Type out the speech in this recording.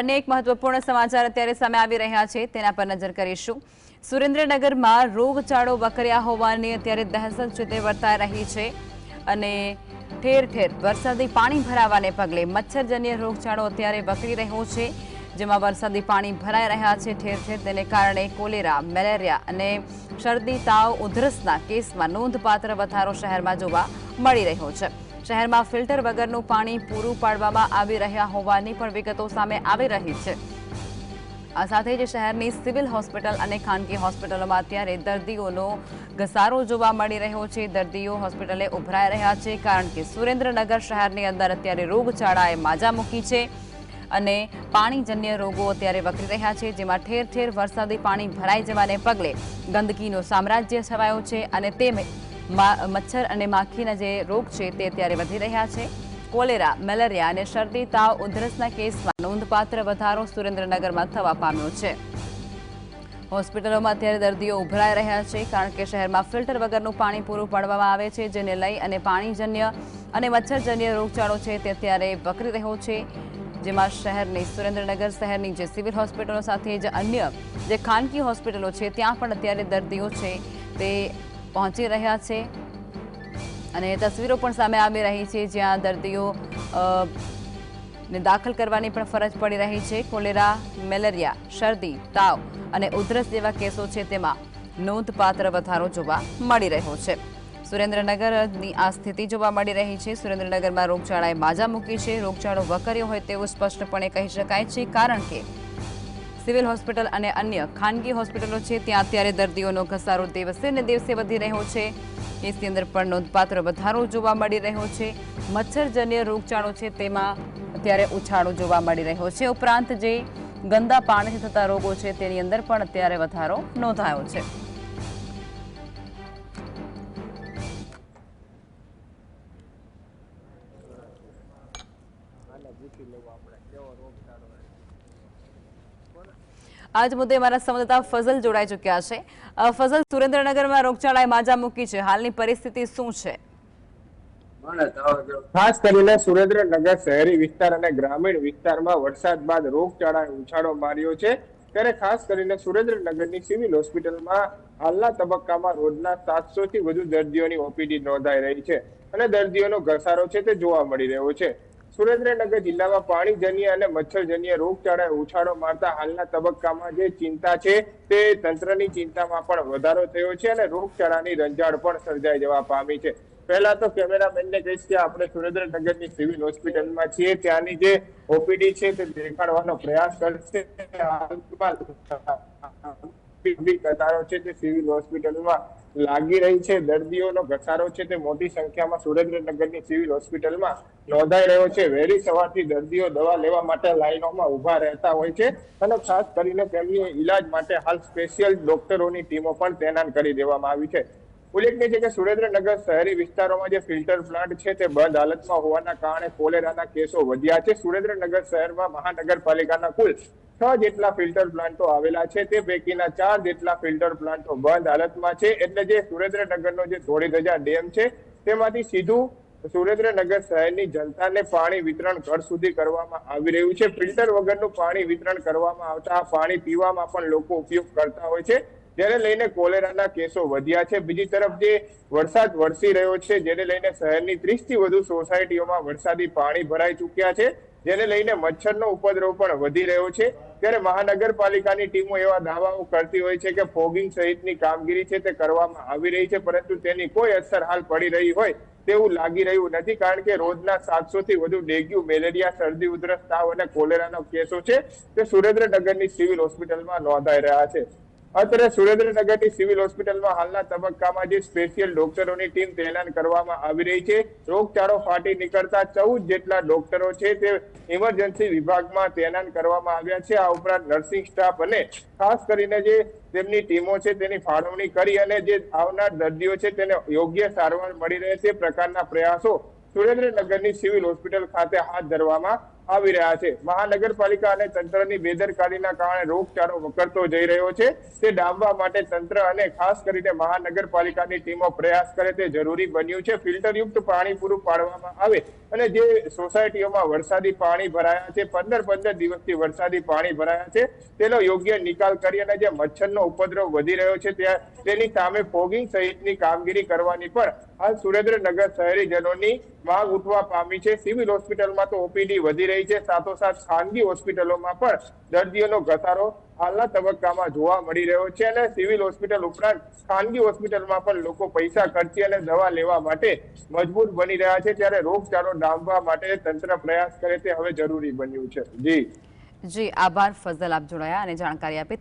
अन्य एक महत्वपूर्ण समाचार अत्यारे सामे आवी रह्या छे तेना पर नजर करीशुं। सुरेन्द्रनगरमां रोगचाळो वकर्या होवानी अत्यारे दहशत छे ते वर्ताई रही छे અને ઠેર ઠેર વરસાદી પાણી ભરાવાને પગલે મચ્છરજન્ય રોગચાળો અત્યારે વકરી રહ્યો છે, જેમાં વરસાદી પાણી ભરાઈ રહ્યા છે ઠેર ઠેર। તેને કારણે કોલેરા, મેલેરિયા અને શરદી, તાવ, ઉધરસના કેસમાં નોંધપાત્ર વધારો શહેરમાં જોવા મળી રહ્યો છે। શહેરમાં ફિલ્ટર વગરનું પાણી પૂરું પાડવામાં આવી રહ્યા હોવાની પણ વિગતો સામે આવી રહી છે। આ સાથે જ શહેરની સિવિલ હોસ્પિટલ અને ખાનગી હોસ્પિટલોમાં અત્યારે દર્દીઓનો ઘસારો જોવા મળી રહ્યો છે। દર્દીઓ હોસ્પિટલે ઉભરાઈ રહ્યા છે કારણ કે સુરેન્દ્રનગર શહેરની અંદર અત્યારે રોગચાળાએ માજા મૂકી છે અને પાણીજન્ય રોગો અત્યારે વકરી રહ્યા છે, જેમાં ઠેર ઠેર વરસાદી પાણી ભરાઈ જવાને પગલે ગંદકીનું સામ્રાજ્ય છવાયું છે અને તે મચ્છર અને માખીના જે રોગ છે તે અત્યારે વધી રહ્યા છે। કોલેરા, મેલેરિયા અને શરદી, તાવ, ઉધરસના કેસમાં નોંધપાત્ર વધારો સુરેન્દ્રનગરમાં થવા પામ્યો છે। હોસ્પિટલોમાં અત્યારે દર્દીઓ ઉભરાઈ રહ્યા છે કારણ કે શહેરમાં ફિલ્ટર વગરનું પાણી પૂરું પાડવામાં આવે છે, જેને લઈ અને પાણીજન્ય અને મચ્છરજન્ય રોગચાળો છે તે અત્યારે વકરી રહ્યો છે, જેમાં શહેરની સુરેન્દ્રનગર શહેરની જે સિવિલ હોસ્પિટલો સાથે જ અન્ય જે ખાનગી હોસ્પિટલો છે ત્યાં પણ અત્યારે દર્દીઓ છે તે પહોંચી રહ્યા છે અને તસવીરો પણ સામે આવી રહી છે, જ્યાં દર્દીઓ ને દાખલ કરવાની પણ ફરજ પડી રહી છે। કોલેરા, મેલેરિયા, શરદી, તાવ અને ઉધરસ જેવા કેસો છે તેમાં નોંધપાત્ર વધારો જોવા મળી રહ્યો છે। સુરેન્દ્રનગરની આ સ્થિતિ જોવા મળી રહી છે। સુરેન્દ્રનગરમાં રોગચાળાએ માજા મૂકી છે। રોગચાળો વકર્યો હોય તેવું સ્પષ્ટપણે કહી શકાય છે, કારણ કે સિવિલ હોસ્પિટલ અને અન્ય ખાનગી હોસ્પિટલો છે ત્યાં અત્યારે દર્દીઓનો ઘસારો દિવસે ને દિવસે વધી રહ્યો છે। કેસની અંદર પણ નોંધપાત્ર વધારો જોવા મળી રહ્યો છે। મચ્છરજન્ય રોગચાળો છે તેમાં અત્યારે ઉછાળો જોવા મળી રહ્યો છે। ઉપરાંત જે ગંદા પાણીથી થતા રોગો છે તેની અંદર પણ અત્યારે વધારો નોંધાયો છે। आज मुद्दे हमारा संवाददाता फजल जोड़ाई चुक्या है। फजल, सुरेन्द्रनगરમાં રોગચાળાએ માજા મૂકી છે, હાલની પરિસ્થિતિ શું છે? ખાસ કરીને સુરેન્દ્રનગર શહેરી વિસ્તાર અને ગ્રામીણ વિસ્તારમાં વરસાદ બાદ રોગચાળાએ ઉછાળો માર્યો છે, ત્યારે ખાસ કરીને સુરેન્દ્રનગરની સિવિલ હોસ્પિટલમાં હાલના તબક્કામાં રોજના 700 થી વધુ દર્દીઓની ઓપીડી નોંધાઈ રહી છે અને દર્દીઓનો ઘસારો છે તે જોવા મળી રહ્યો છે। સુરેન્દ્રનગર જિલ્લામાં પાણીજન્ય અને મચ્છરજન્ય રોગચાળાએ ઉછાળો મારતા હાલના તબક્કામાં જે ચિંતા છે તે તંત્રની ચિંતામાં પણ વધારો થયો છે અને રોગચાળાની રંજાડ પણ સર્જાઈ જવા પામી છે। પહેલા તો કેમેરામેનને કહીશ કે આપણે સુરેન્દ્રનગરની સિવિલ હોસ્પિટલમાં છીએ, ત્યાંની જે ઓપીડી છે તે દેખાડવાનો પ્રયાસ કરશે। કતારો છે તે સિવિલ હોસ્પિટલમાં લાગી રહી છે। દર્દીઓનો ઘસારો છે તે મોટી સંખ્યામાં સુરેન્દ્રનગરની સિવિલ હોસ્પિટલમાં નોંધાઈ રહ્યો છે। વહેલી સવારથી દર્દીઓ દવા લેવા માટે લાઈનોમાં ઉભા રહેતા હોય છે અને ખાસ કરીને તેમની ઈલાજ માટે હાલ સ્પેશિયલ ડોક્ટરોની ટીમો પણ તૈનાત કરી દેવામાં આવી છે। ઉલ્લેખનીય છે કે સુરેન્દ્રનગર શહેરી વિસ્તારોમાં જે ફિલ્ટર પ્લાન્ટ છે તે બંધ હાલતમાં હોવાના કારણે કોલેરાના કેસો વધ્યા છે। સુરેન્દ્રનગર શહેરમાં મહાનગરપાલિકાના કુલ 6 જેટલા ફિલ્ટર પ્લાન્ટો આવેલા છે, તે પૈકીના 4 જેટલા ફિલ્ટર પ્લાન્ટો બંધ હાલતમાં છે। એટલે જે સુરેન્દ્રનગરનો જે ધોળીધજા ડેમ છે તેમાંથી સીધું સુરેન્દ્રનગર શહેરની જનતાને પાણી વિતરણ ઘર સુધી કરવામાં આવી રહ્યું છે। ફિલ્ટર વગરનું પાણી વિતરણ કરવામાં આવતા પાણી પીવામાં પણ લોકો ઉપયોગ કરતા હોય છે, જેને લઈને કોલેરાના કેસો વધ્યા છે। બીજી તરફ જે વરસાદ વરસી રહ્યો છે, જેને લઈને શહેરની 30 થી વધુ સોસાયટીઓમાં વરસાદી પાણી ભરાઈ ચૂક્યા છે, જેને લઈને મચ્છરનો ઉપદ્રવ પણ વધી રહ્યો છે। ત્યારે મહાનગરપાલિકાની ટીમો એવા દાવાઓ કરતી હોય છે કે ફોગિંગ સહિતની કામગીરી છે તે કરવામાં આવી રહી છે, પરંતુ તેની કોઈ અસર હાલ પડી રહી હોય તેવું લાગી રહ્યું નથી, કારણ કે રોજના 700 થી વધુ ડેન્ગ્યુ, મેલેરિયા, શરદી, ઉધરસ, તાવ અને કોલેરાના કેસો છે તે સુરેન્દ્રનગરની સિવિલ હોસ્પિટલમાં નોંધાઈ રહ્યા છે। અત્યારે સુરેન્દ્રનગરની સિવિલ હોસ્પિટલમાં હાલના તબક્કામાં જે સ્પેશિયલ ડોક્ટરોની ટીમ તૈનાત કરવામાં આવી રહી છે। રોગચાળો ફાટી નીકળતા 14 જેટલા ડોક્ટરો છે તે ઇમરજન્સી વિભાગમાં તૈનાત કરવામાં આવ્યા છે। આ ઉપરાંત નર્સિંગ સ્ટાફ અને ખાસ કરીને જે તેમની ટીમો છે તેની ફાળવણી કરી અને જે આવનાર દર્દીઓ છે તેને યોગ્ય સારવાર મળી રહે તે પ્રકારના પ્રયાસો સુરેન્દ્રનગરની સિવિલ હોસ્પિટલ ખાતે હાથ ધરવામાં આવી રહ્યા છે। મહાનગરપાલિકા અને તંત્રની બેદરકારીના કારણે રોગચાળો વકરતો જઈ રહ્યો છે, તે ડામવા માટે તંત્ર અને ખાસ કરીને મહાનગરપાલિકાની ટીમો પ્રયાસ કરે તે જરૂરી બન્યું છે। ફિલ્ટરયુક્ત પાણી પૂરું પાડવામાં આવે અને જે સોસાયટીઓમાં વરસાદી પાણી ભરાયા છે, 15 દિવસથી વરસાદી પાણી ભરાયા છે, તેનો યોગ્ય નિકાલ કરી અને જે મચ્છરનો ઉપદ્રવ વધી રહ્યો છે તેની સામે ફોગિંગ સહિતની કામગીરી કરવાની પણ હાલ સુરેન્દ્રનગર શહેરીજનોની માંગ ઉઠવા પામી છે। સિવિલ હોસ્પિટલમાં તો ઓપીડી વધી રહી છે, સાથોસાથ ખાનગી હોસ્પિટલોમાં પણ દર્દીઓનો ઘસારો હાલના તબક્કામાં જોવા મળી રહ્યો છે અને સિવિલ હોસ્પિટલ ઉપરાંત ખાનગી હોસ્પિટલમાં પણ લોકો પૈસા ખર્ચી અને દવા લેવા માટે મજબૂર બની રહ્યા છે, ત્યારે રોગચાળો ડામવા માટે તંત્ર પ્રયાસ કરે તે હવે જરૂરી બન્યું છે। જી આભાર ફઝલ, આપ જોડાયા અને જાણકારી આપી।